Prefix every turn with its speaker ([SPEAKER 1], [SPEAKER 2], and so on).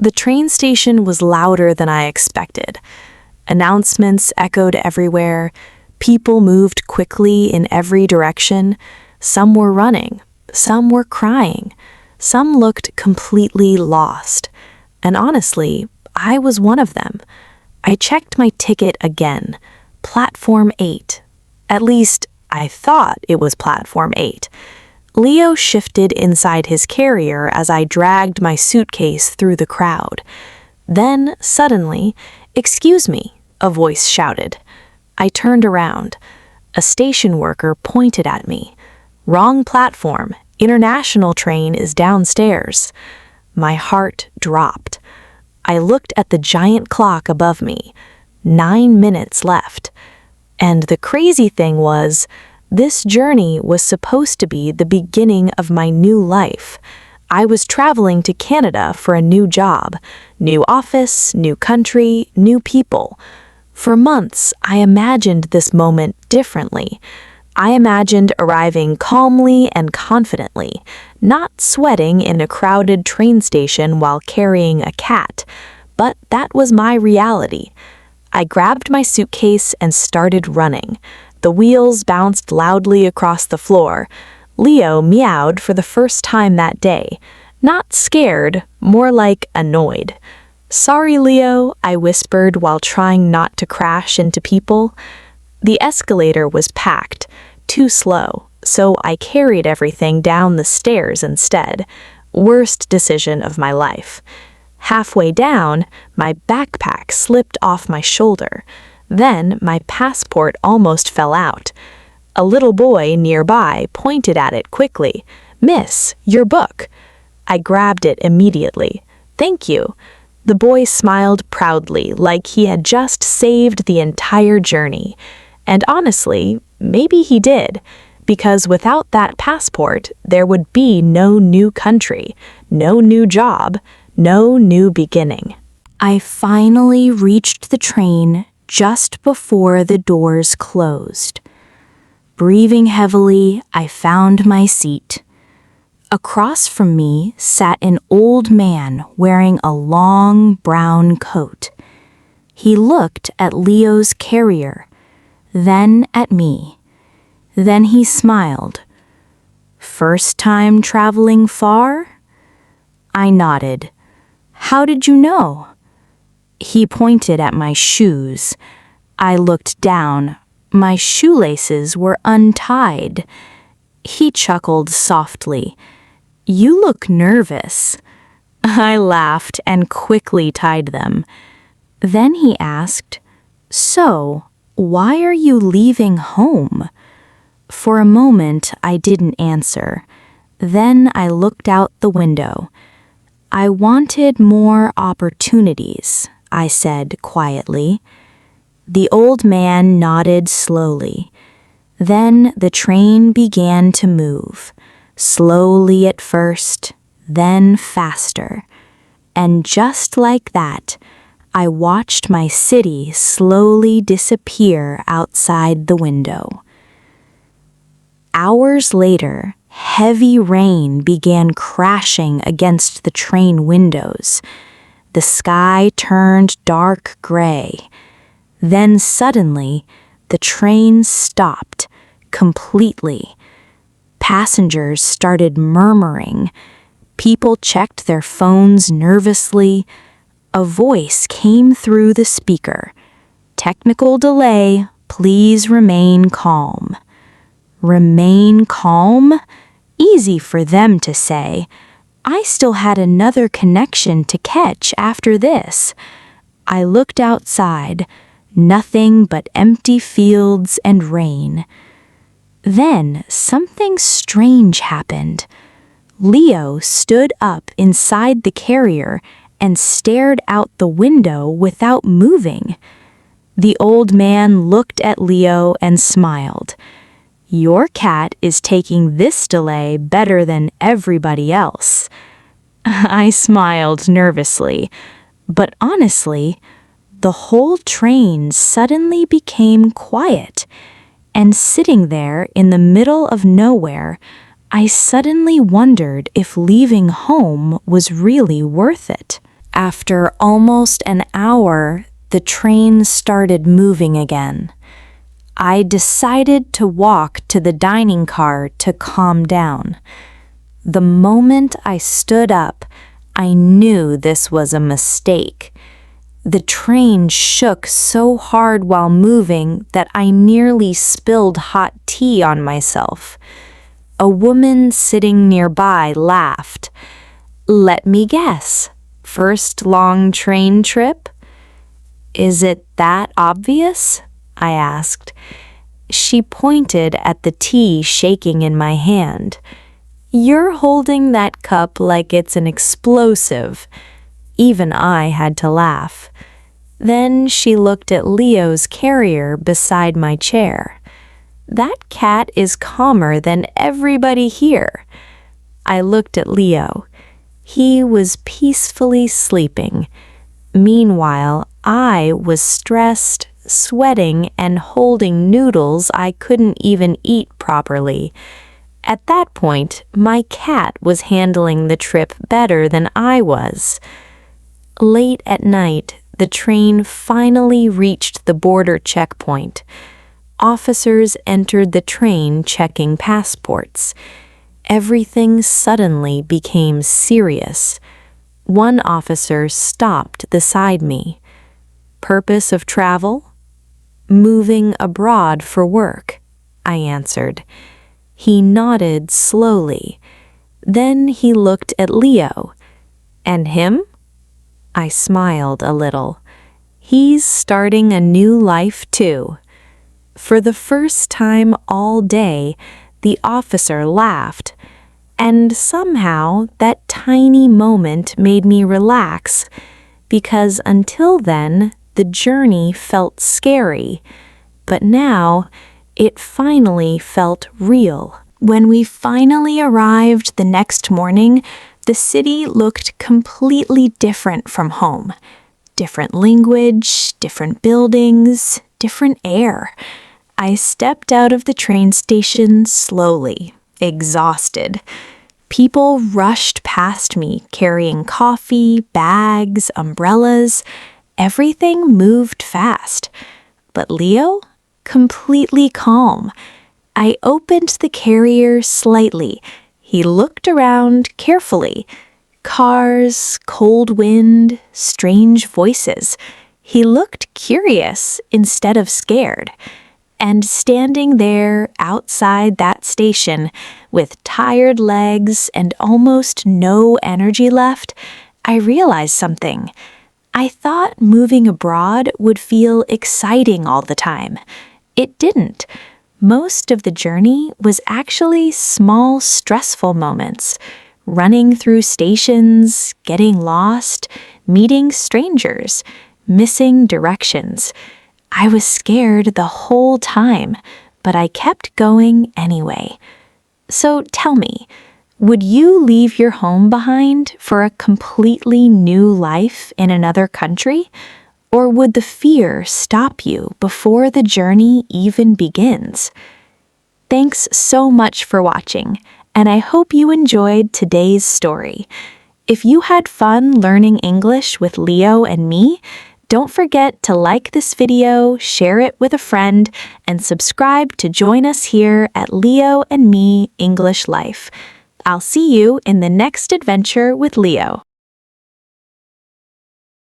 [SPEAKER 1] The train station was louder than I expected. Announcements echoed everywhere. People moved quickly in every direction. Some were running. Some were crying. Some looked completely lost. And honestly, I was one of them. I checked my ticket again. Platform 8. At least, I thought it was Platform 8. Leo shifted inside his carrier as I dragged my suitcase through the crowd. Then, suddenly, "Excuse me," a voice shouted. I turned around. A station worker pointed at me. "Wrong platform. International train is downstairs." My heart dropped. I looked at the giant clock above me. 9 minutes left. And the crazy thing was, this journey was supposed to be the beginning of my new life. I was traveling to Canada for a new job, new office, new country, new people. For months, I imagined this moment differently. I imagined arriving calmly and confidently, not sweating in a crowded train station while carrying a cat. But that was my reality. I grabbed my suitcase and started running. The wheels bounced loudly across the floor. Leo meowed for the first time that day. Not scared, more like annoyed. "Sorry, Leo," I whispered while trying not to crash into people. The escalator was packed, too slow, so I carried everything down the stairs instead. Worst decision of my life. Halfway down, my backpack slipped off my shoulder. Then my passport almost fell out. A little boy nearby pointed at it quickly. "Miss, your book." I grabbed it immediately. "Thank you." The boy smiled proudly, like he had just saved the entire journey. And honestly, maybe he did, because without that passport, there would be no new country, no new job, no new beginning. I finally reached the train just before the doors closed. Breathing heavily, I found my seat. Across from me sat an old man wearing a long brown coat. He looked at Leo's carrier, then at me. Then he smiled. "First time traveling far?" I nodded. "How did you know?" He pointed at my shoes. I looked down. My shoelaces were untied. He chuckled softly. "You look nervous." I laughed and quickly tied them. Then he asked, "So, why are you leaving home?" For a moment, I didn't answer. Then I looked out the window. "I wanted more opportunities," I said quietly. The old man nodded slowly. Then the train began to move, slowly at first, then faster. And just like that, I watched my city slowly disappear outside the window. Hours later, heavy rain began crashing against the train windows. The sky turned dark gray. Then suddenly, the train stopped completely. Passengers started murmuring. People checked their phones nervously. A voice came through the speaker. "Technical delay, please remain calm." Remain calm? Easy for them to say. I still had another connection to catch after this. I looked outside. Nothing but empty fields and rain. Then something strange happened. Leo stood up inside the carrier and stared out the window without moving. The old man looked at Leo and smiled. "Your cat is taking this delay better than everybody else." I smiled nervously, but honestly, the whole train suddenly became quiet, and sitting there in the middle of nowhere, I suddenly wondered if leaving home was really worth it. After almost an hour, the train started moving again. I decided to walk to the dining car to calm down. The moment I stood up, I knew this was a mistake. The train shook so hard while moving that I nearly spilled hot tea on myself. A woman sitting nearby laughed. "Let me guess. First long train trip?" "Is it that obvious?" I asked. She pointed at the tea shaking in my hand. "You're holding that cup like it's an explosive." Even I had to laugh. Then she looked at Leo's carrier beside my chair. "That cat is calmer than everybody here." I looked at Leo. He was peacefully sleeping. Meanwhile, I was stressed, sweating, and holding noodles I couldn't even eat properly. At that point, my cat was handling the trip better than I was. Late at night, the train finally reached the border checkpoint. Officers entered the train checking passports. Everything suddenly became serious. One officer stopped beside me. "Purpose of travel?" "Moving abroad for work," I answered. He nodded slowly. Then he looked at Leo. "And him?" I smiled a little. "He's starting a new life too." For the first time all day, the officer laughed, and somehow that tiny moment made me relax, because until then, the journey felt scary, but now it finally felt real. When we finally arrived the next morning, the city looked completely different from home. Different language, different buildings, different air. I stepped out of the train station slowly, exhausted. People rushed past me, carrying coffee, bags, umbrellas. Everything moved fast. But Leo? Completely calm. I opened the carrier slightly. He looked around carefully. Cars, cold wind, strange voices. He looked curious instead of scared. And standing there outside that station, with tired legs and almost no energy left, I realized something. I thought moving abroad would feel exciting all the time. It didn't. Most of the journey was actually small, stressful moments. Running through stations, getting lost, meeting strangers, missing directions. I was scared the whole time, but I kept going anyway. So tell me, would you leave your home behind for a completely new life in another country? Or would the fear stop you before the journey even begins? Thanks so much for watching, and I hope you enjoyed today's story. If you had fun learning English with Leo and me, don't forget to like this video, share it with a friend, and subscribe to join us here at Leo and Me English Life. I'll see you in the next adventure with Leo.